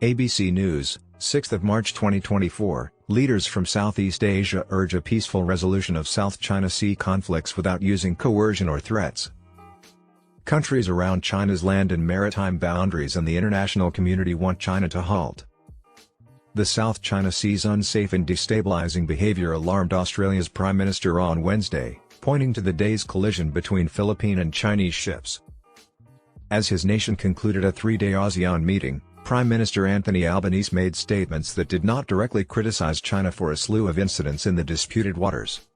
ABC News, 6 March 2024, leaders from Southeast Asia urge a peaceful resolution of South China Sea conflicts without using coercion or threats. Countries around China's land and maritime boundaries and the international community want China to halt. The South China Sea's unsafe and destabilizing behavior alarmed Australia's Prime Minister on Wednesday, pointing to the day's collision between Philippine and Chinese ships. As his nation concluded a three-day ASEAN meeting, Prime Minister Anthony Albanese made statements that did not directly criticize China for a slew of incidents in the disputed waters.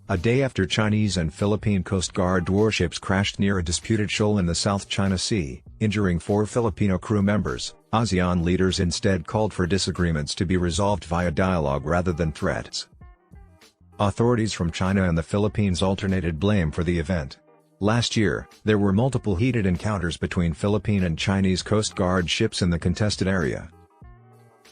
A day after Chinese and Philippine Coast Guard warships crashed near a disputed shoal in the South China Sea, injuring 4 Filipino crew members, ASEAN leaders instead called for disagreements to be resolved via dialogue rather than threats. Authorities from China and the Philippines alternated blame for the event. Last year, there were multiple heated encounters between Philippine and Chinese Coast Guard ships in the contested area.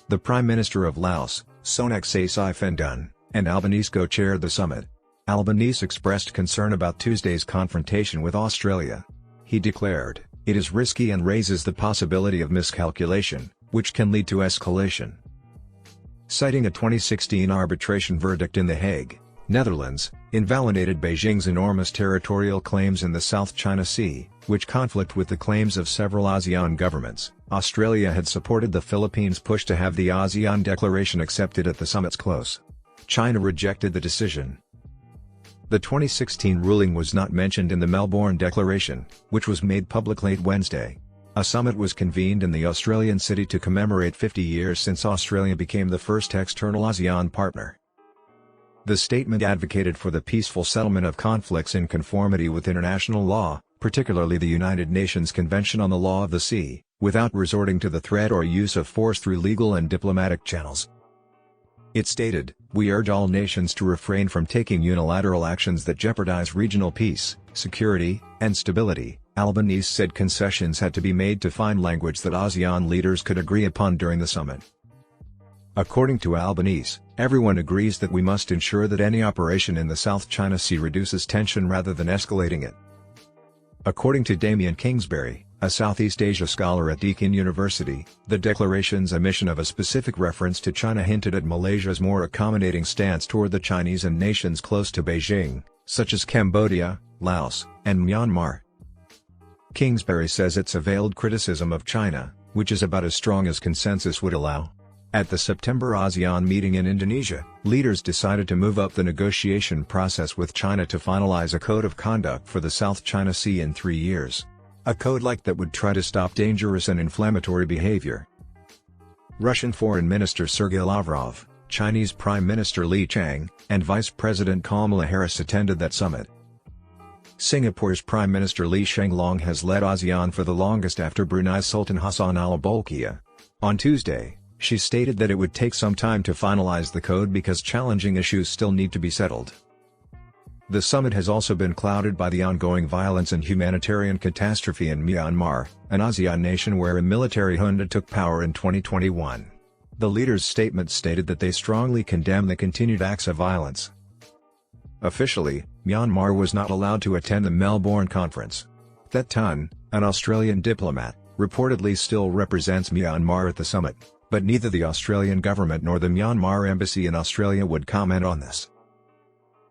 The Prime Minister of Laos, Sonexay Siphandun, and Albanese co-chaired the summit. Albanese expressed concern about Tuesday's confrontation with Australia. He declared, "It is risky and raises the possibility of miscalculation, which can lead to escalation." Citing a 2016 arbitration verdict in The Hague, Netherlands, invalidated Beijing's enormous territorial claims in the South China Sea, which conflict with the claims of several ASEAN governments. Australia had supported the Philippines' push to have the ASEAN declaration accepted at the summit's close. China rejected the decision. The 2016 ruling was not mentioned in the Melbourne Declaration, which was made public late Wednesday. A summit was convened in the Australian city to commemorate 50 years since Australia became the first external ASEAN partner. The statement advocated for the peaceful settlement of conflicts in conformity with international law, particularly the United Nations Convention on the Law of the Sea, without resorting to the threat or use of force through legal and diplomatic channels. It stated, "We urge all nations to refrain from taking unilateral actions that jeopardize regional peace, security, and stability." Albanese said concessions had to be made to find language that ASEAN leaders could agree upon during the summit. According to Albanese, everyone agrees that we must ensure that any operation in the South China Sea reduces tension rather than escalating it. According to Damien Kingsbury, a Southeast Asia scholar at Deakin University, the declaration's omission of a specific reference to China hinted at Malaysia's more accommodating stance toward the Chinese and nations close to Beijing, such as Cambodia, Laos, and Myanmar. Kingsbury says it's a veiled criticism of China, which is about as strong as consensus would allow. At the September ASEAN meeting in Indonesia, leaders decided to move up the negotiation process with China to finalize a code of conduct for the South China Sea in 3 years. A code like that would try to stop dangerous and inflammatory behavior. Russian Foreign Minister Sergei Lavrov, Chinese Prime Minister Li Qiang, and Vice President Kamala Harris attended that summit. Singapore's Prime Minister Lee Hsien Loong has led ASEAN for the longest after Brunei's Sultan Hassan al Bolkiah. On Tuesday, she stated that it would take some time to finalize the code because challenging issues still need to be settled. The summit has also been clouded by the ongoing violence and humanitarian catastrophe in Myanmar, an ASEAN nation where a military junta took power in 2021. The leaders' statement stated that they strongly condemn the continued acts of violence. Officially, Myanmar was not allowed to attend the Melbourne conference. That Tun, an Australian diplomat, reportedly still represents Myanmar at the summit, but neither the Australian government nor the Myanmar embassy in Australia would comment on this.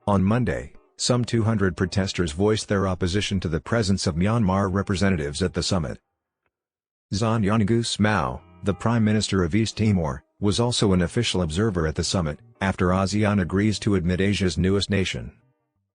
On Monday, some 200 protesters voiced their opposition to the presence of Myanmar representatives at the summit. Zan Yanagus Mao, the Prime Minister of East Timor, was also an official observer at the summit, after ASEAN agrees to admit Asia's newest nation.